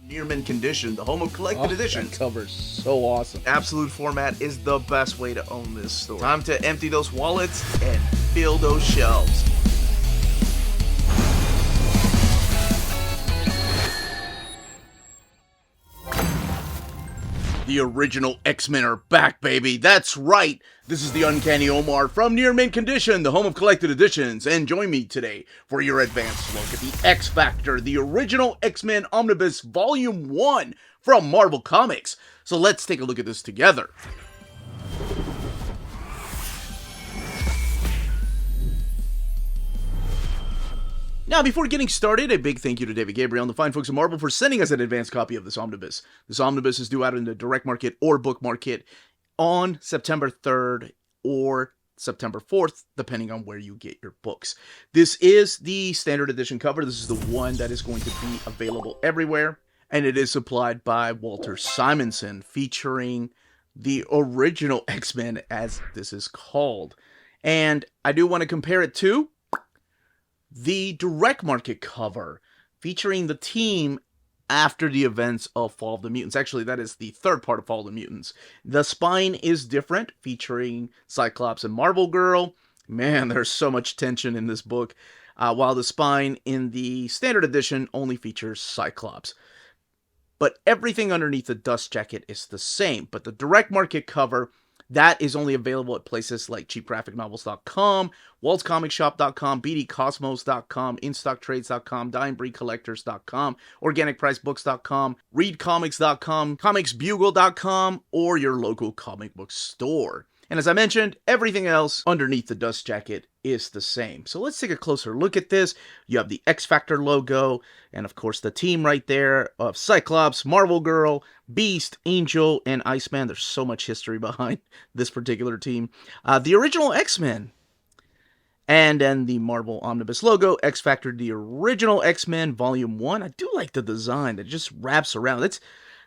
Near mint condition, the home of collected editions. That cover's so awesome. Absolute format is the best way to own this store. Time to empty those wallets and fill those shelves. The original X-Men are back, baby. That's right. This is the Uncanny Omar from Near Mint Condition, the home of collected editions. And join me today for your advanced look at the X Factor, the original X-Men Omnibus Volume 1 from Marvel Comics. So let's take a look at this together. Now, before getting started, a big thank you to David Gabriel and the fine folks at Marvel for sending us an advanced copy of this omnibus. This omnibus is due out in the direct market or book market on September 3rd or September 4th, depending on where you get your books. This is the standard edition cover. This is the one that is going to be available everywhere, and it is supplied by Walter Simonson, featuring the original X-Men, as this is called. And I do want to compare it to the direct market cover featuring the team after the events of Fall of the Mutants. Actually, that is the third part of Fall of the Mutants. The spine is different, featuring Cyclops and Marvel Girl. Man, there's so much tension in this book. While the spine in the standard edition only features Cyclops. But everything underneath the dust jacket is the same. But the direct market cover, that is only available at places like cheapgraphicnovels.com, waltzcomicshop.com, bdcosmos.com, instocktrades.com, dyingbreedcollectors.com, organicpricebooks.com, readcomics.com, comicsbugle.com, or your local comic book store. And as I mentioned, everything else underneath the dust jacket is the same. So let's take a closer look at this. You have the X Factor logo, and of course the team right there of Cyclops, Marvel Girl, Beast, Angel, and Iceman. There's so much history behind this particular team. The original X-Men. And then the Marvel Omnibus logo, X Factor, the original X-Men, Volume 1. I do like the design that just wraps around. It's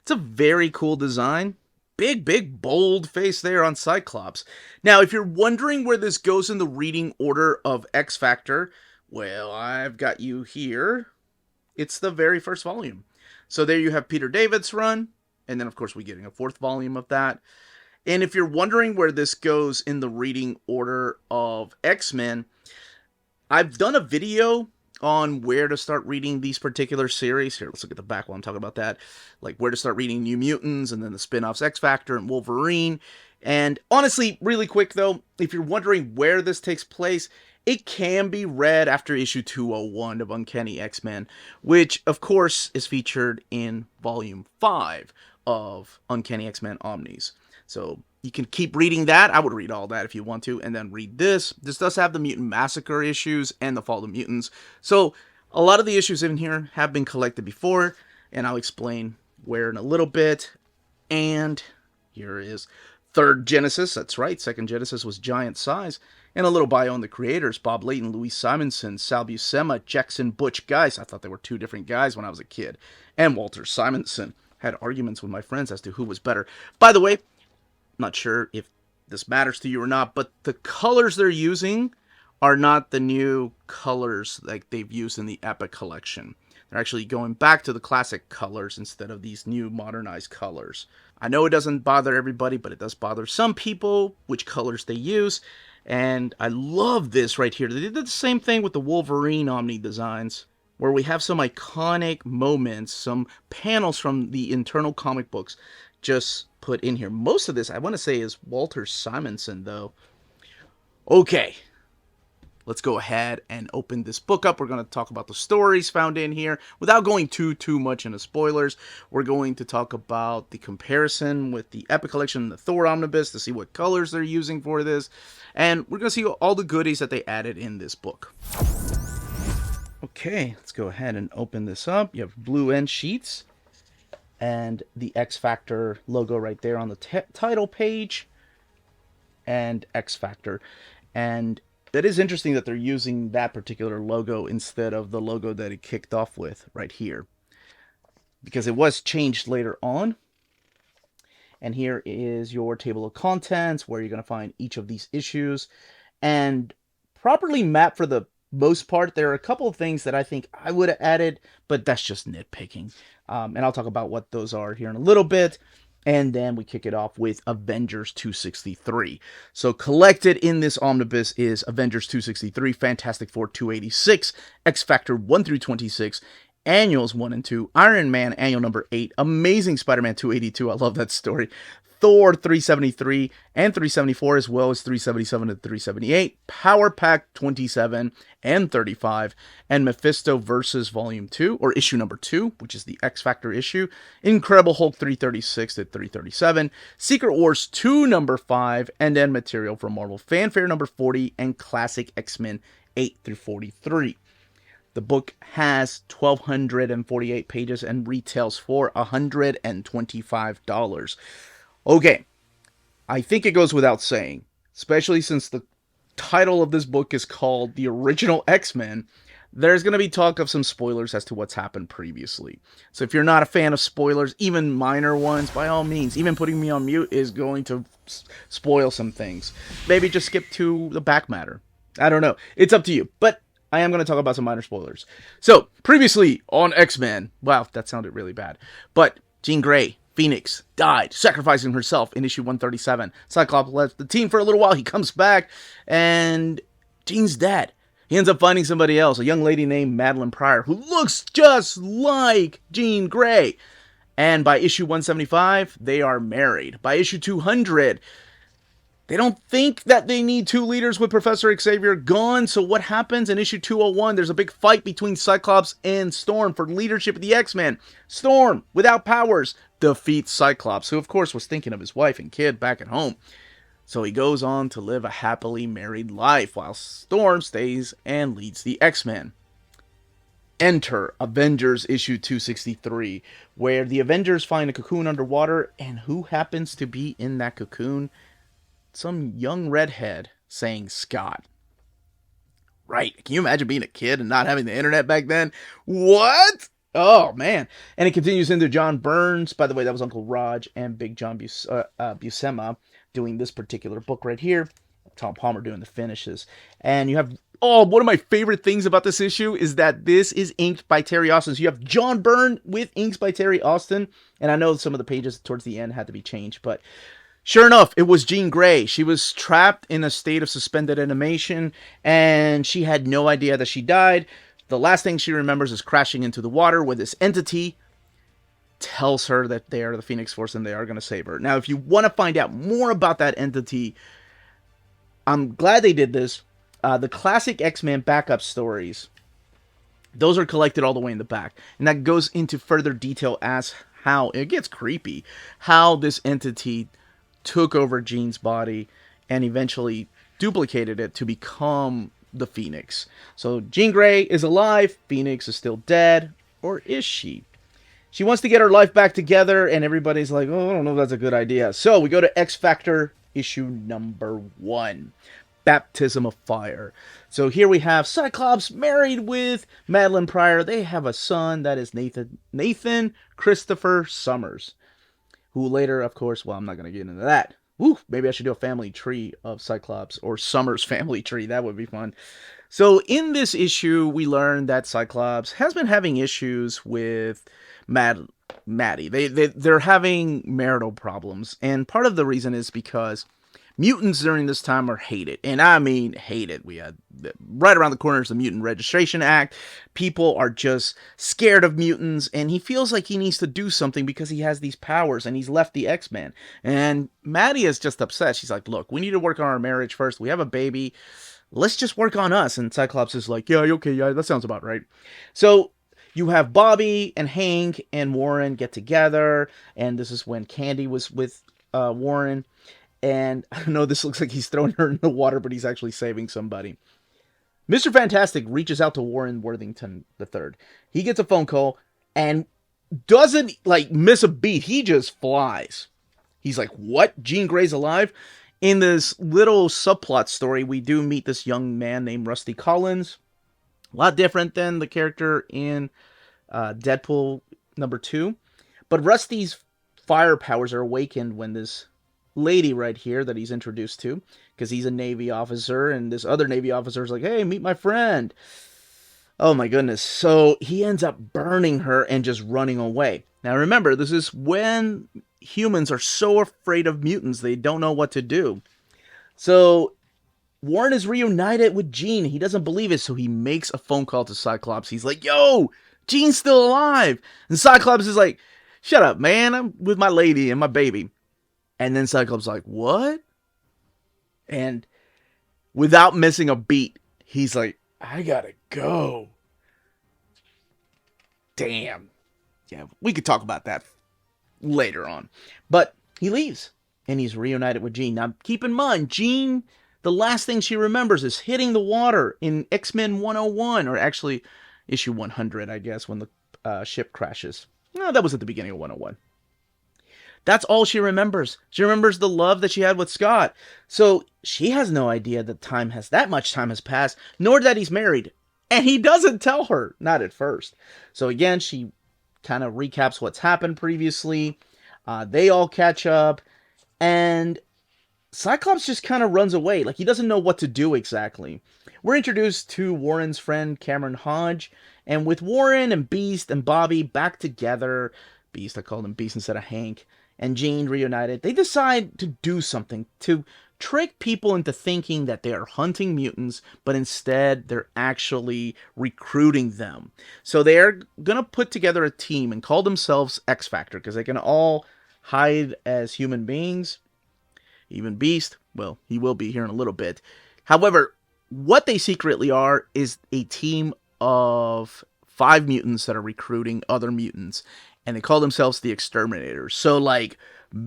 a very cool design. Big, bold face there on Cyclops. Now, if you're wondering where this goes in the reading order of X Factor, well, I've got you here. It's the very first volume. So there you have Peter David's run, and then, of course, we're getting a fourth volume of that. And if you're wondering where this goes in the reading order of X-Men, I've done a video on where to start reading these particular series. Here, let's look at the back while I'm talking about that. Like where to start reading New Mutants, and then the spin-offs X Factor and Wolverine. And honestly, really quick though, if you're wondering where this takes place, it can be read after issue 201 of Uncanny X-Men, which of course is featured in volume 5 of Uncanny X-Men Omnis. So you can keep reading that. I would read all that if you want to, and then read this. This does have the Mutant Massacre issues and the Fall of the Mutants. So a lot of the issues in here have been collected before, and I'll explain where in a little bit. And here is third Genesis. That's right, second Genesis was giant size. And a little bio on the creators: Bob Layton, Louise Simonson, Sal Buscema, Jackson Butch Guice. I thought they were two different guys when I was a kid. And Walter Simonson. Had arguments with my friends as to who was better. By the way, not sure if this matters to you or not, but the colors they're using are not the new colors like they've used in the Epic collection. They're actually going back to the classic colors instead of these new modernized colors. I know it doesn't bother everybody, but it does bother some people which colors they use. And I love this right here. They did the same thing with the Wolverine Omni designs, where we have some iconic moments, some panels from the internal comic books just put in here. Most of this, I want to say, is Walter Simonson, though. Okay, let's go ahead and open this book up. We're going to talk about the stories found in here. Without going too much into spoilers, we're going to talk about the comparison with the Epic Collection and the Thor Omnibus to see what colors they're using for this. And we're going to see all the goodies that they added in this book. Okay, let's go ahead and open this up. You have blue end sheets and the X Factor logo right there on the title page, and X Factor. And that is interesting that they're using that particular logo instead of the logo that it kicked off with right here, because it was changed later on. And here is your table of contents where you're going to find each of these issues, and properly mapped for the most part. There are a couple of things that I think I would have added, but that's just nitpicking. And I'll talk about what those are here in a little bit. And then we kick it off with Avengers 263. So collected in this omnibus is Avengers 263, Fantastic Four 286, X Factor 1 through 26, Annuals 1 and 2, Iron Man Annual number 8, Amazing Spider-Man 282, I love that story, Thor 373 and 374, as well as 377 and 378, Power Pack 27 and 35, and Mephisto versus Volume 2, or issue number 2, which is the X Factor issue, Incredible Hulk 336 to 337, Secret Wars 2 number 5, and then material from Marvel Fanfare number 40, and Classic X-Men 8 through 43. The book has 1,248 pages and retails for $125. Okay, I think it goes without saying, especially since the title of this book is called The Original X-Men, there's going to be talk of some spoilers as to what's happened previously. So if you're not a fan of spoilers, even minor ones, by all means, even putting me on mute is going to spoil some things. Maybe just skip to the back matter. I don't know. It's up to you. But I am going to talk about some minor spoilers. So, previously on X-Men, wow, that sounded really bad. But Jean Grey, Phoenix, died, sacrificing herself in issue 137. Cyclops left the team for a little while. He comes back, and Jean's dead. He ends up finding somebody else, a young lady named Madeline Pryor, who looks just like Jean Grey. And by issue 175, they are married. By issue 200, they don't think that they need two leaders with Professor Xavier gone, so what happens in issue 201? There's a big fight between Cyclops and Storm for leadership of the X-Men. Storm, without powers, defeats Cyclops, who of course was thinking of his wife and kid back at home. So he goes on to live a happily married life, while Storm stays and leads the X-Men. Enter Avengers issue 263, where the Avengers find a cocoon underwater, and who happens to be in that cocoon? Some young redhead saying Scott. Right. Can you imagine being a kid and not having the internet back then? What? Oh, man. And it continues into John Burns. By the way, that was Uncle Raj and Big John Buscema doing this particular book right here. Tom Palmer doing the finishes. And you have, one of my favorite things about this issue is that this is inked by Terry Austin. So you have John Byrne with inks by Terry Austin. And I know some of the pages towards the end had to be changed, but sure enough, it was Jean Grey. She was trapped in a state of suspended animation, and she had no idea that she died. The last thing she remembers is crashing into the water where this entity tells her that they are the Phoenix Force and they are going to save her. Now, if you want to find out more about that entity, I'm glad they did this. The classic X-Men backup stories, those are collected all the way in the back. And that goes into further detail as how, it gets creepy, how this entity took over Jean's body and eventually duplicated it to become the Phoenix. So Jean Grey is alive, Phoenix is still dead, or is she? She wants to get her life back together, and everybody's like, oh, I don't know if that's a good idea. So we go to X Factor issue number 1, Baptism of Fire. So here we have Cyclops married with Madeline Pryor. They have a son that is Nathan Christopher Summers, who later, of course, well, I'm not going to get into that. Woo, maybe I should do a family tree of Cyclops, or Summers family tree. That would be fun. So in this issue, we learn that Cyclops has been having issues with Maddie. They're having marital problems. And part of the reason is because mutants during this time are hated. And I mean hated. We had right around the corner is the Mutant Registration Act. People are just scared of mutants, and he feels like he needs to do something because he has these powers and he's left the X-Men. And Maddie is just upset. She's like, look, we need to work on our marriage first. We have a baby. Let's just work on us. And Cyclops is like, yeah, okay, yeah, that sounds about right. So you have Bobby and Hank and Warren get together, and this is when Candy was with Warren. And I know this looks like he's throwing her in the water, but he's actually saving somebody. Mr. Fantastic reaches out to Warren Worthington III. He gets a phone call and doesn't miss a beat. He just flies. He's like, what? Jean Grey's alive? In this little subplot story, we do meet this young man named Rusty Collins. A lot different than the character in Deadpool number 2. But Rusty's fire powers are awakened when this lady right here that he's introduced to, because he's a Navy officer, and this other Navy officer is like, hey, meet my friend. Oh my goodness. So he ends up burning her and just running away. Now remember, this is when humans are so afraid of mutants, they don't know what to do. So Warren is reunited with Jean. He doesn't believe it, so he makes a phone call to Cyclops. He's like, yo, Jean's still alive. And Cyclops is like, shut up, man. I'm with my lady and my baby. And then Cyclops is like, what? And without missing a beat, he's like, I gotta go. Damn. Yeah, we could talk about that later on. But he leaves, and he's reunited with Jean. Now, keep in mind, Jean, the last thing she remembers is hitting the water in X-Men 101, or actually issue 100, I guess, when the ship crashes. No, that was at the beginning of 101. That's all she remembers. She remembers the love that she had with Scott. So she has no idea that much time has passed, nor that he's married. And he doesn't tell her, not at first. So again, she kind of recaps what's happened previously. They all catch up, and Cyclops just kind of runs away. Like, he doesn't know what to do exactly. We're introduced to Warren's friend, Cameron Hodge, and with Warren and Beast and Bobby back together, Beast, I called him Beast instead of Hank, and Jean reunited, they decide to do something to trick people into thinking that they are hunting mutants, but instead they're actually recruiting them. So they're going to put together a team and call themselves X Factor, because they can all hide as human beings. Even Beast, well, he will be here in a little bit. However, what they secretly are is a team of 5 mutants that are recruiting other mutants, and they call themselves the Exterminators. So, like,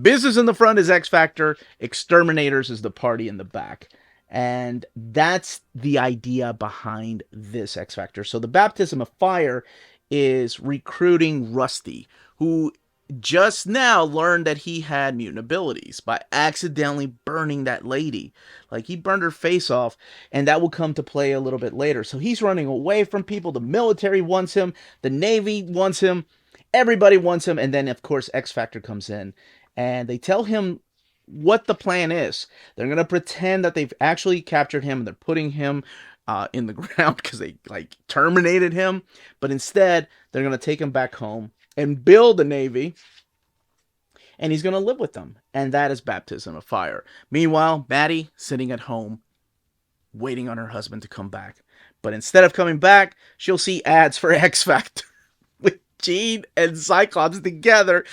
business in the front is X Factor, Exterminators is the party in the back. And that's the idea behind this X Factor. So the Baptism of Fire is recruiting Rusty, who just now learned that he had mutant abilities by accidentally burning that lady. Like, he burned her face off, and that will come to play a little bit later. So he's running away from people. The military wants him. The Navy wants him. Everybody wants him. And then, of course, X Factor comes in, and they tell him what the plan is. They're going to pretend that they've actually captured him, and they're putting him in the ground because they, like, terminated him. But instead, they're going to take him back home and build a navy, and he's going to live with them. And that is Baptism of Fire. Meanwhile, Maddie sitting at home, waiting on her husband to come back. But instead of coming back, she'll see ads for X Factor with Jean and Cyclops together.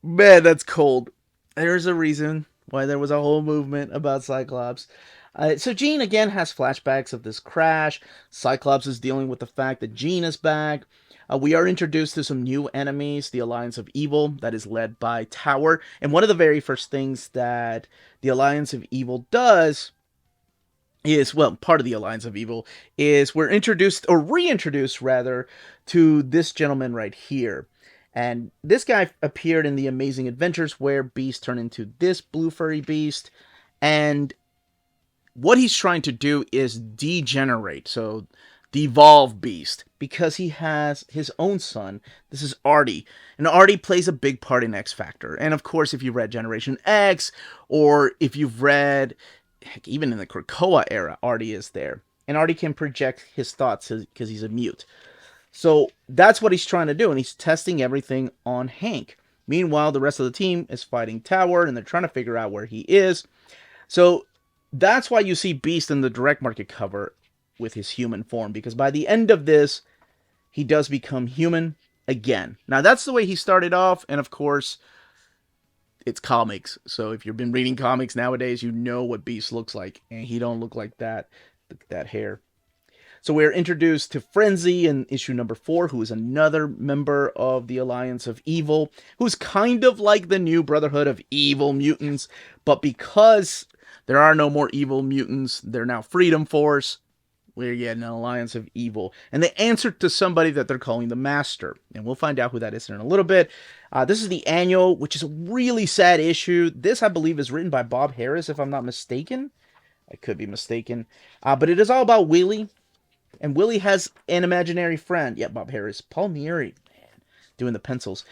Man, that's cold. There's a reason why there was a whole movement about Cyclops. So Jean again has flashbacks of this crash. Cyclops is dealing with the fact that Jean is back. We are introduced to some new enemies, the Alliance of Evil, that is led by Tower. And one of the very first things that the Alliance of Evil does is, well, part of the Alliance of Evil, is we're introduced, or reintroduced rather, to this gentleman right here. And this guy appeared in the Amazing Adventures, where Beast turned into this blue furry beast. And what he's trying to do is degenerate, so devolve Beast, because he has his own son. This is Artie, and Artie plays a big part in X Factor. And of course, if you've read Generation X, or if you've read, heck, even in the Krakoa era, Artie is there. And Artie can project his thoughts because he's a mute. So that's what he's trying to do, and he's testing everything on Hank. Meanwhile, the rest of the team is fighting Tower, and they're trying to figure out where he is. So that's why you see Beast in the direct market cover with his human form, because by the end of this, he does become human again. Now, that's the way he started off, and of course, it's comics. So if you've been reading comics nowadays, you know what Beast looks like, and he don't look like that. Look at that hair. So we're introduced to Frenzy in issue number 4, who is another member of the Alliance of Evil, who's kind of like the new Brotherhood of Evil Mutants, but because there are no more evil mutants, they're now Freedom Force, we're getting an Alliance of Evil. And they answer to somebody that they're calling the Master, and we'll find out who that is in a little bit. This is the annual, which is a really sad issue. This, I believe, is written by Bob Harris, if I'm not mistaken. I could be mistaken. But it is all about Willie. And Willie has an imaginary friend. Yeah, Bob Harris. Paul Neary, man, doing the pencils.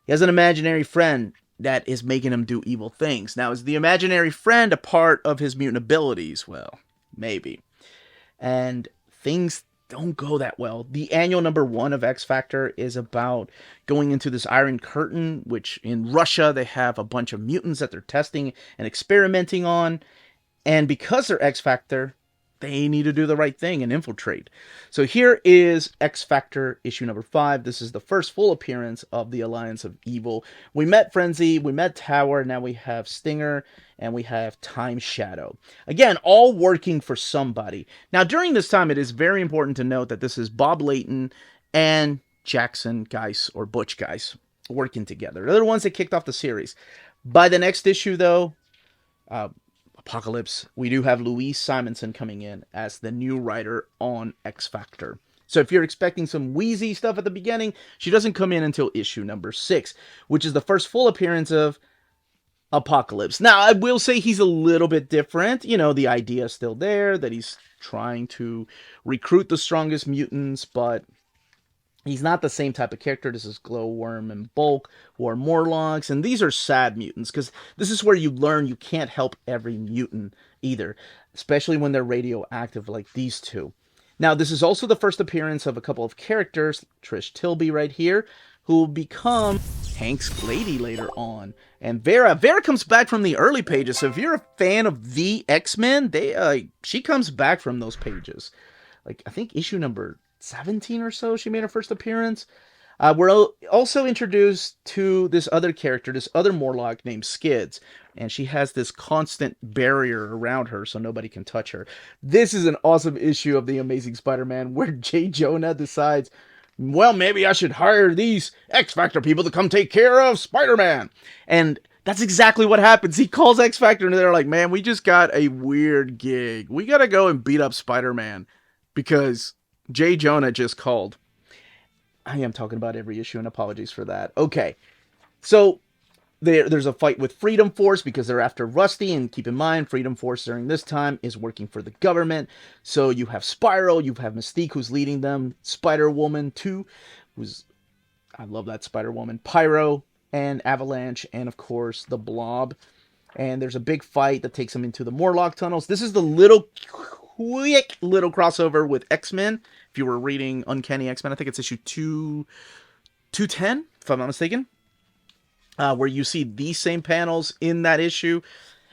He has an imaginary friend that is making him do evil things. Now, is the imaginary friend a part of his mutant abilities? Well, maybe. And things don't go that well. The annual #1 of X Factor is about going into this Iron Curtain, which in Russia they have a bunch of mutants that they're testing and experimenting on. And because they're X Factor, they need to do the right thing and infiltrate. So here is X Factor issue #5. This is the first full appearance of the Alliance of Evil. We met Frenzy, we met Tower, now we have Stinger, and we have Time Shadow. Again, all working for somebody. Now, during this time, it is very important to note that this is Bob Layton and Jackson Geis, or Butch Geis, working together. They're the ones that kicked off the series. By the next issue, though, Apocalypse, we do have Louise Simonson coming in as the new writer on X Factor. So if you're expecting some wheezy stuff at the beginning, she doesn't come in until issue #6, which is the first full appearance of Apocalypse. Now, I will say he's a little bit different. You know, the idea is still there, that he's trying to recruit the strongest mutants, but he's not the same type of character. This is Glowworm and Bulk, who are Morlocks, and these are sad mutants, because this is where you learn you can't help every mutant either, especially when they're radioactive like these two. Now, this is also the first appearance of a couple of characters, Trish Tilby right here, who will become Hank's lady later on. And Vera comes back from the early pages, so if you're a fan of the X-Men, she comes back from those pages. Like, I think issue #17 or so, she made her first appearance. We're also introduced to this other character, this other Morlock named Skids, and she has this constant barrier around her so nobody can touch her. This is an awesome issue of The Amazing Spider-Man where J. Jonah decides, well, maybe I should hire these X Factor people to come take care of Spider-Man. And that's exactly what happens. He calls X Factor and they're like, man, we just got a weird gig. We gotta go and beat up Spider-Man because J. Jonah just called. I am talking about every issue, and apologies for that. Okay, so there's a fight with Freedom Force because they're after Rusty, and keep in mind, Freedom Force during this time is working for the government. So you have Spiral, you have Mystique who's leading them, Spider-Woman 2, I love that Spider-Woman, Pyro, and Avalanche, and of course, the Blob. And there's a big fight that takes them into the Morlock tunnels. This is the quick little crossover with X-Men. If you were reading Uncanny X-Men, I think it's issue 210, if I'm not mistaken, where you see these same panels in that issue,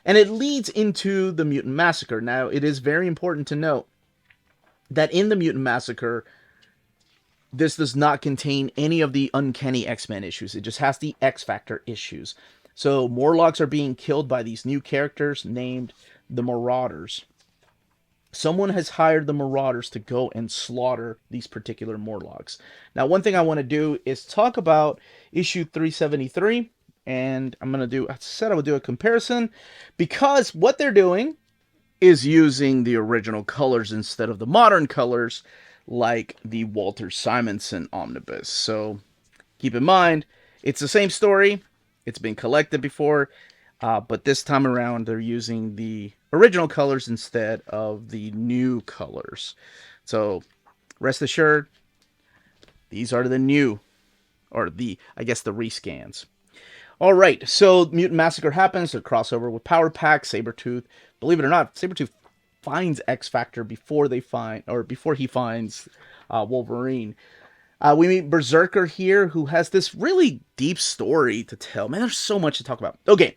and it leads into the Mutant Massacre. Now, it is very important to note that in the Mutant Massacre, this does not contain any of the Uncanny X-Men issues. It just has the X Factor issues. So, Morlocks are being killed by these new characters named the Marauders. Someone has hired the Marauders to go and slaughter these particular Morlocks. Now, one thing I want to do is talk about issue 373, and I said I would do a comparison, because what they're doing is using the original colors instead of the modern colors, like the Walter Simonson Omnibus. So, keep in mind, it's the same story, it's been collected before, but this time around, they're using the original colors instead of the new colors. So, rest assured, these are the new, or the rescans. Alright, so Mutant Massacre happens, a crossover with Power Pack, Sabretooth. Believe it or not, Sabretooth finds X Factor before he finds Wolverine. We meet Berserker here, who has this really deep story to tell. Man, there's so much to talk about. Okay,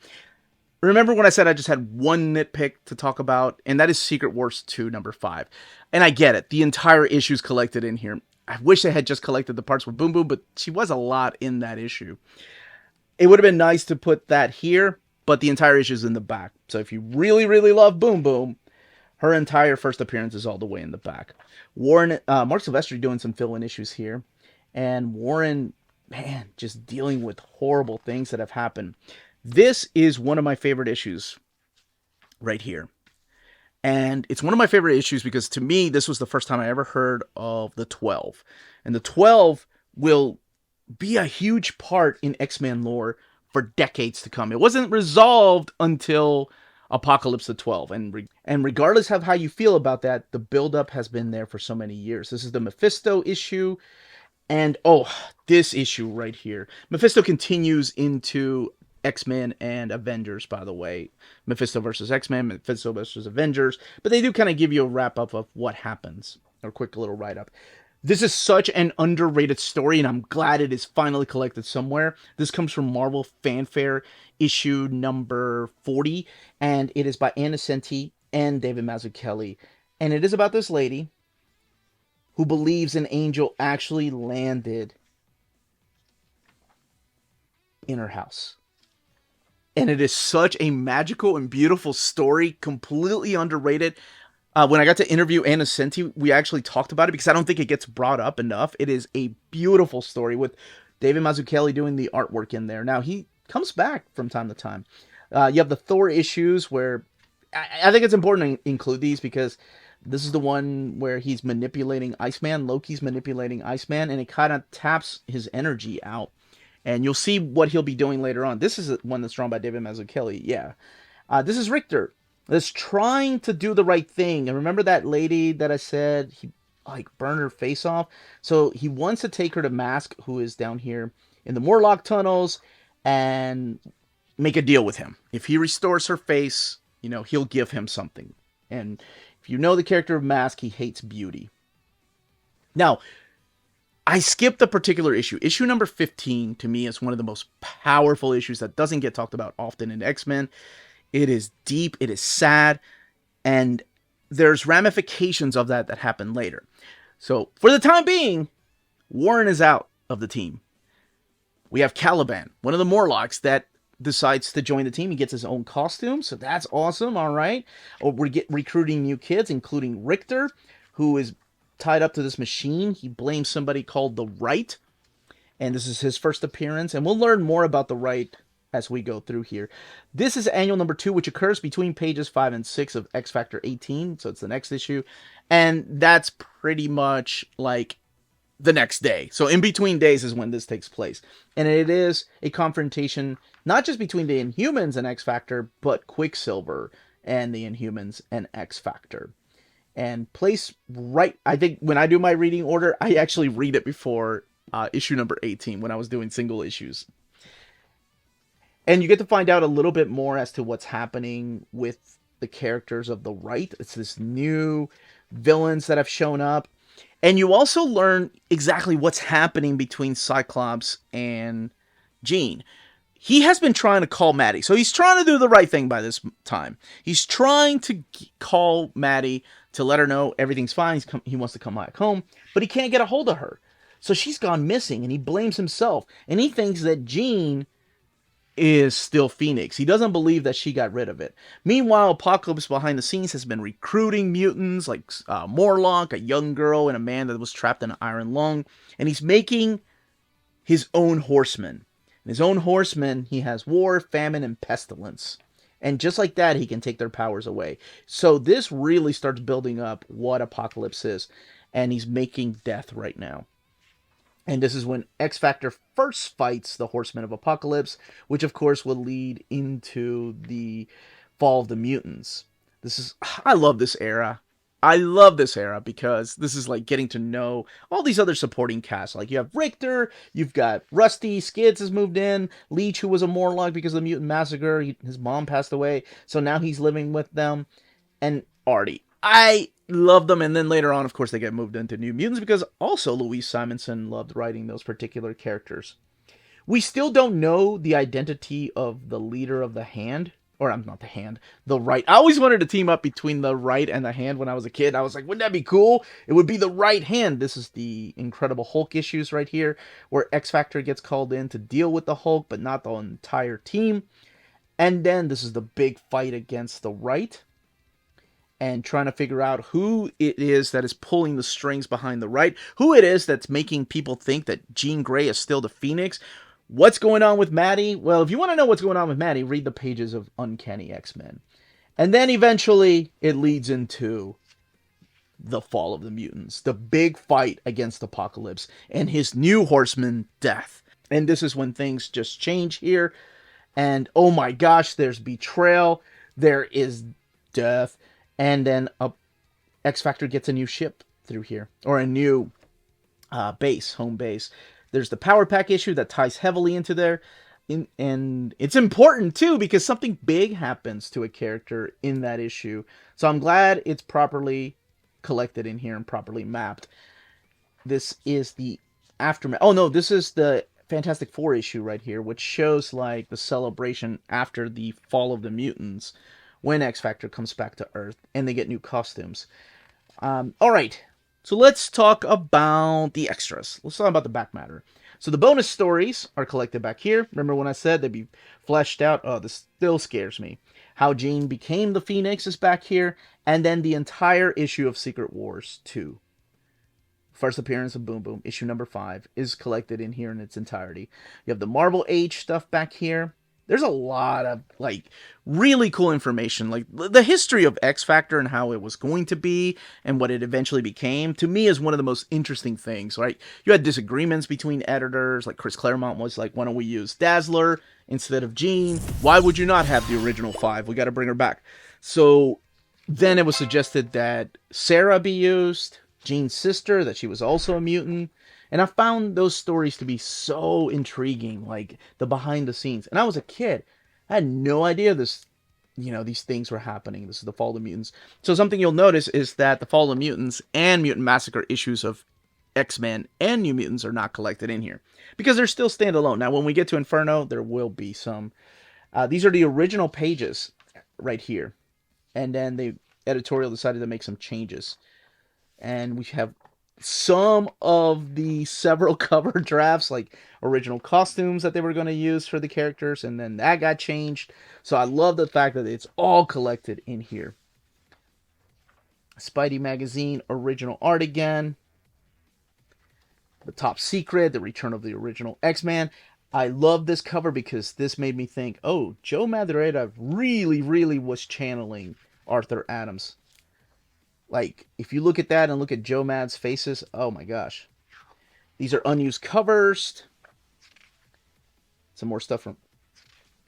remember when I said I just had one nitpick to talk about? And that is Secret Wars 2, #5. And I get it. The entire issue's collected in here. I wish they had just collected the parts with Boom Boom, but she was a lot in that issue. It would have been nice to put that here, but the entire issue's in the back. So if you really, really love Boom Boom, her entire first appearance is all the way in the back. Mark Silvestri doing some fill-in issues here. And Warren, man, just dealing with horrible things that have happened. This is one of my favorite issues right here. And it's one of my favorite issues because, to me, this was the first time I ever heard of the 12. And the 12 will be a huge part in X-Men lore for decades to come. It wasn't resolved until Apocalypse the 12. And regardless of how you feel about that, the buildup has been there for so many years. This is the Mephisto issue. And, this issue right here. Mephisto continues into X-Men and Avengers, by the way. Mephisto versus X-Men, Mephisto versus Avengers. But they do kind of give you a wrap-up of what happens. Or a quick little write-up. This is such an underrated story, and I'm glad it is finally collected somewhere. This comes from Marvel Fanfare, issue number 40, and it is by Anna Senti and David Mazzucchelli. And it is about this lady who believes an angel actually landed in her house. And it is such a magical and beautiful story, completely underrated. When I got to interview Anna Senti, we actually talked about it because I don't think it gets brought up enough. It is a beautiful story with David Mazzucchelli doing the artwork in there. Now, he comes back from time to time. You have the Thor issues where I think it's important to include these because this is the one where he's manipulating Iceman. Loki's manipulating Iceman, and it kind of taps his energy out. And you'll see what he'll be doing later on. This is one that's drawn by David Mazzucchelli. Yeah. This is Richter. That's trying to do the right thing. And remember that lady that I said he burned her face off? So he wants to take her to Mask, who is down here in the Morlock tunnels, and make a deal with him. If he restores her face, he'll give him something. And if you know the character of Mask, he hates beauty. Now, I skipped a particular issue. Issue number 15, to me, is one of the most powerful issues that doesn't get talked about often in X-Men. It is deep, it is sad, and there's ramifications of that happen later. So, for the time being, Warren is out of the team. We have Caliban, one of the Morlocks that decides to join the team. He gets his own costume, so that's awesome, all right. We're recruiting new kids, including Richter, who is tied up to this machine. He blames somebody called the Right, and this is his first appearance, and we'll learn more about the Right as we go through here. This is annual number 2, which occurs between pages 5 and 6 of X Factor 18, so it's the next issue, and that's pretty much like the next day. So in between days is when this takes place, and it is a confrontation not just between the Inhumans and X Factor, but Quicksilver and the Inhumans and X Factor. And place right, I think when I do my reading order, I actually read it before issue number 18 when I was doing single issues. And you get to find out a little bit more as to what's happening with the characters of the Right. It's this new villains that have shown up. And you also learn exactly what's happening between Cyclops and Jean. He has been trying to call Maddie. So he's trying to do the right thing by this time. He's trying to call Maddie to let her know everything's fine. He wants to come back home. But he can't get a hold of her. So she's gone missing, and he blames himself. And he thinks that Jean is still Phoenix. He doesn't believe that she got rid of it. Meanwhile, Apocalypse behind the scenes has been recruiting mutants like Morlock, a young girl, and a man that was trapped in an iron lung. And he's making his own horsemen. In his own horsemen, he has war, famine, and pestilence. And just like that, he can take their powers away. So this really starts building up what Apocalypse is. And he's making death right now. And this is when X Factor first fights the Horsemen of Apocalypse, which of course will lead into the fall of the mutants. I love this era. I love this era because this is like getting to know all these other supporting casts. Like you have Richter, you've got Rusty, Skids has moved in, Leech, who was a Morlock because of the mutant massacre, his mom passed away, so now he's living with them, and Artie. I love them, and then later on, of course, they get moved into New Mutants because also Louise Simonson loved writing those particular characters. We still don't know the identity of the leader of the Hand, or I'm not the Hand, the Right. I always wanted to team up between the Right and the Hand when I was a kid. I was like, wouldn't that be cool? It would be the Right Hand. This is the Incredible Hulk issues right here, where X Factor gets called in to deal with the Hulk, but not the entire team. And then this is the big fight against the Right, and trying to figure out who it is that is pulling the strings behind the Right, who it is that's making people think that Jean Grey is still the Phoenix. What's going on with Maddie? Well, if you want to know what's going on with Maddie, read the pages of Uncanny X-Men. And then eventually it leads into the fall of the mutants, the big fight against Apocalypse and his new horseman, Death. And this is when things just change here. And oh my gosh, there's betrayal, there is death. And then X Factor gets a new ship through here, or a new base, home base. There's the Power Pack issue that ties heavily into there. and it's important too because something big happens to a character in that issue. So I'm glad it's properly collected in here and properly mapped. This is the aftermath. Oh no, this is the Fantastic Four issue right here, which shows like the celebration after the fall of the mutants when X Factor comes back to Earth and they get new costumes. All right, so let's talk about the extras. Let's talk about the back matter. So the bonus stories are collected back here. Remember when I said they'd be fleshed out? Oh, this still scares me. How Jean became the Phoenix is back here, and then the entire issue of Secret Wars 2. First appearance of Boom Boom, issue number 5, is collected in here in its entirety. You have the Marvel Age stuff back here. There's a lot of, like, really cool information. Like, the history of X Factor and how it was going to be and what it eventually became, to me, is one of the most interesting things, right? You had disagreements between editors. Like, Chris Claremont was like, why don't we use Dazzler instead of Jean? Why would you not have the original 5? We got to bring her back. So then it was suggested that Sarah be used, Jean's sister, that she was also a mutant. And I found those stories to be so intriguing, like the behind the scenes. And I was a kid. I had no idea these things were happening. This is the Fall of the Mutants. So something you'll notice is that the Fall of the Mutants and Mutant Massacre issues of X-Men and New Mutants are not collected in here because they're still standalone. Now, when we get to Inferno, there will be some. These are the original pages right here. And then the editorial decided to make some changes. And we have some of the several cover drafts, like original costumes that they were going to use for the characters, and then that got changed. So I love the fact that it's all collected in here. Spidey Magazine original art again. The Top Secret, the return of the original X-Men. I love this cover because this made me think, oh, Joe Madureira really, really was channeling Arthur Adams. Like, if you look at that and look at Joe Mad's faces, oh my gosh. These are unused covers. Some more stuff from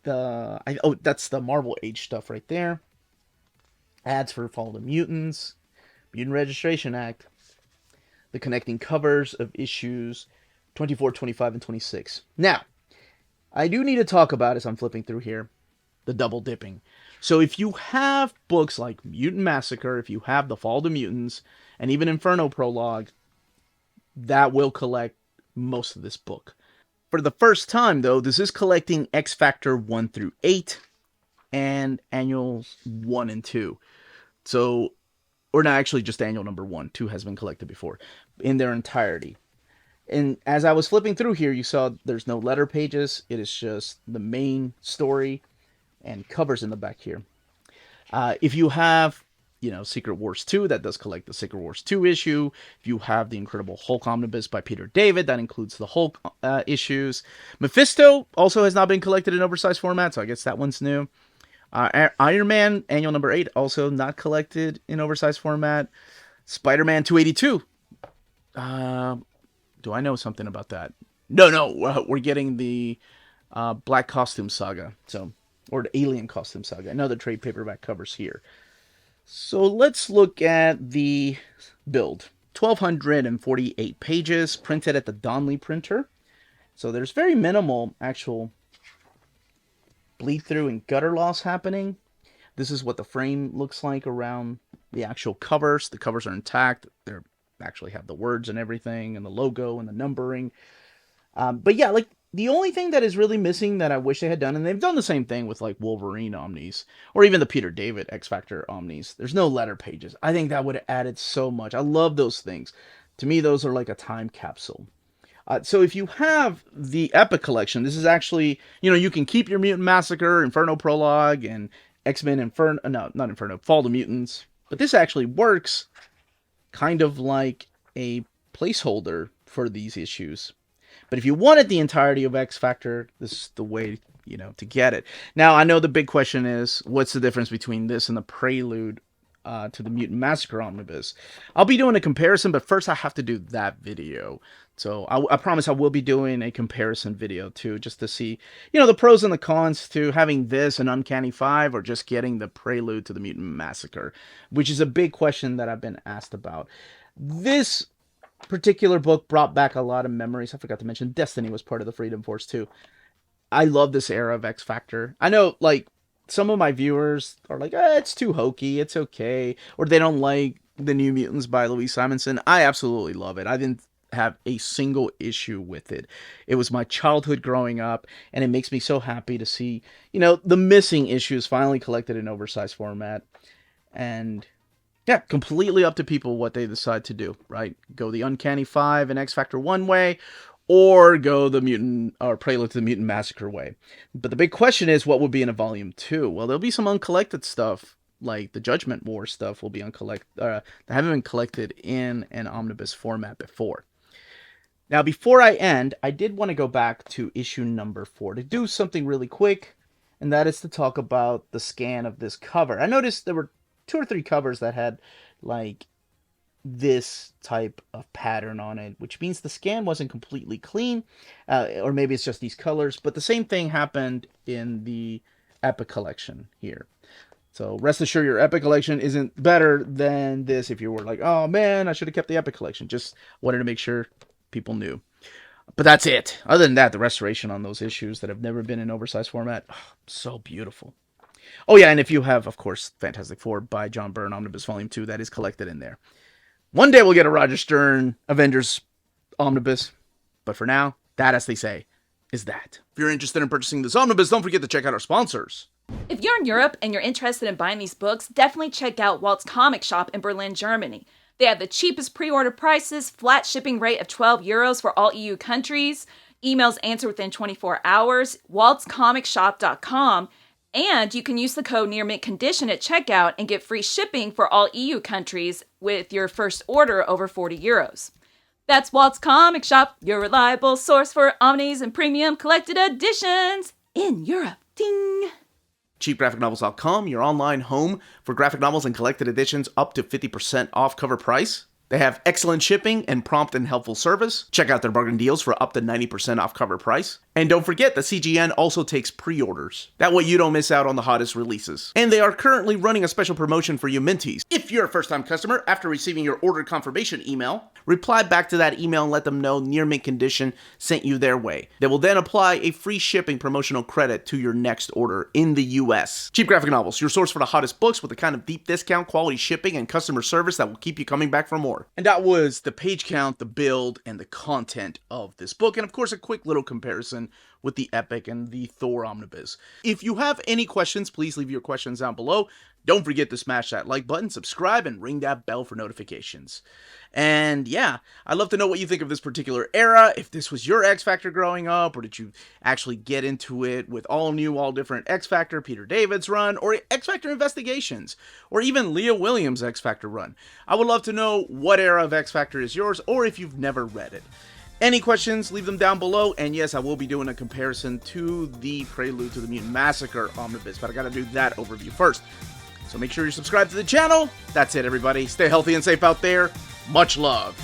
that's the Marvel Age stuff right there. Ads for Fall of the Mutants. Mutant Registration Act. The connecting covers of issues 24, 25, and 26. Now, I do need to talk about, as I'm flipping through here, the double dipping. So if you have books like Mutant Massacre, if you have The Fall of the Mutants, and even Inferno Prologue, that will collect most of this book. For the first time, though, this is collecting X Factor 1 through 8 and annuals 1 and 2. So, or not actually just annual number 1. 2 has been collected before in their entirety. And as I was flipping through here, you saw there's no letter pages. It is just the main story and covers in the back here. If you have, Secret Wars 2, that does collect the Secret Wars 2 issue. If you have the Incredible Hulk Omnibus by Peter David, that includes the Hulk issues. Mephisto also has not been collected in oversized format, so I guess that one's new. Iron Man, annual number 8, also not collected in oversized format. Spider-Man 282. Do I know something about that? No, we're getting the Black Costume Saga, or the Alien Costume Saga. Another trade paperback covers here. So let's look at the build. 1,248 pages, printed at the Donnelly printer. So there's very minimal actual bleed through and gutter loss happening. This is what the frame looks like around the actual covers. The covers are intact. They actually have the words and everything, and the logo and the numbering. But yeah, like, the only thing that is really missing that I wish they had done, and they've done the same thing with like Wolverine Omnis, or even the Peter David X Factor Omnis, there's no letter pages. I think that would have added so much. I love those things. To me, those are like a time capsule. So if you have the Epic Collection, this is actually, you can keep your Mutant Massacre, Inferno Prologue, and X-Men Inferno, no, not Inferno, Fall of the Mutants. But this actually works kind of like a placeholder for these issues. But if you wanted the entirety of X Factor, this is the way, to get it. Now, I know the big question is, what's the difference between this and the prelude to the Mutant Massacre Omnibus? I'll be doing a comparison, but first I have to do that video. So I promise I will be doing a comparison video too, just to see, the pros and the cons to having this an Uncanny 5 or just getting the prelude to the Mutant Massacre, which is a big question that I've been asked about. This particular book brought back a lot of memories. I forgot to mention Destiny was part of the Freedom Force too. I love this era of X Factor. I know, like, some of my viewers are like, it's too hokey, it's okay, or they don't like the New Mutants by Louise Simonson. I absolutely love it. I didn't have a single issue with it. It was my childhood growing up, and it makes me so happy to see, the missing issues finally collected in oversized format. And yeah, completely up to people what they decide to do, right? Go the Uncanny 5 and X Factor one way, or go the Mutant or Prelude to the Mutant Massacre way. But the big question is, what would be in a volume 2? Well, there'll be some uncollected stuff, like the Judgment War stuff will be that haven't been collected in an omnibus format before. Now, before I end, I did want to go back to issue number 4 to do something really quick, and that is to talk about the scan of this cover. I noticed there were 2 or 3 covers that had, like, this type of pattern on it, which means the scan wasn't completely clean, or maybe it's just these colors, but the same thing happened in the Epic Collection here. So rest assured your Epic Collection isn't better than this if you were like, oh man, I should have kept the Epic Collection. Just wanted to make sure people knew. But that's it. Other than that, the restoration on those issues that have never been in oversized format, so beautiful. Oh yeah, and if you have, of course, Fantastic Four by John Byrne Omnibus Volume 2, that is collected in there. One day we'll get a Roger Stern Avengers Omnibus, but for now, that, as they say, is that. If you're interested in purchasing this omnibus, don't forget to check out our sponsors. If you're in Europe and you're interested in buying these books, definitely check out Walt's Comic Shop in Berlin, Germany. They have the cheapest pre-order prices, flat shipping rate of €12 for all EU countries, emails answered within 24 hours, waltscomicshop.com, and you can use the code nearmintcondition at checkout and get free shipping for all EU countries with your first order over €40. That's Walt's Comic Shop, your reliable source for omnis and premium collected editions in Europe. Ding! CheapGraphicNovels.com, your online home for graphic novels and collected editions up to 50% off cover price. They have excellent shipping and prompt and helpful service. Check out their bargain deals for up to 90% off cover price. And don't forget, the CGN also takes pre-orders. That way you don't miss out on the hottest releases. And they are currently running a special promotion for you Minties. If you're a first-time customer, after receiving your order confirmation email, reply back to that email and let them know Near Mint Condition sent you their way. They will then apply a free shipping promotional credit to your next order in the US. Cheap Graphic Novels, your source for the hottest books with the kind of deep discount, quality shipping, and customer service that will keep you coming back for more. And that was the page count, the build, and the content of this book, and of course a quick little comparison with the Epic and the Thor Omnibus. If you have any questions, please leave your questions down below. Don't forget to smash that like button, subscribe, and ring that bell for notifications. And yeah, I'd love to know what you think of this particular era, if this was your X Factor growing up, or did you actually get into it with all new, all different X Factor, Peter David's run, or X Factor Investigations, or even Leah Williams' X Factor run. I would love to know what era of X Factor is yours, or if you've never read it. Any questions, leave them down below, and yes, I will be doing a comparison to the Prelude to the Mutant Massacre Omnibus, but I gotta do that overview first. So make sure you subscribe to the channel. That's it, everybody. Stay healthy and safe out there. Much love.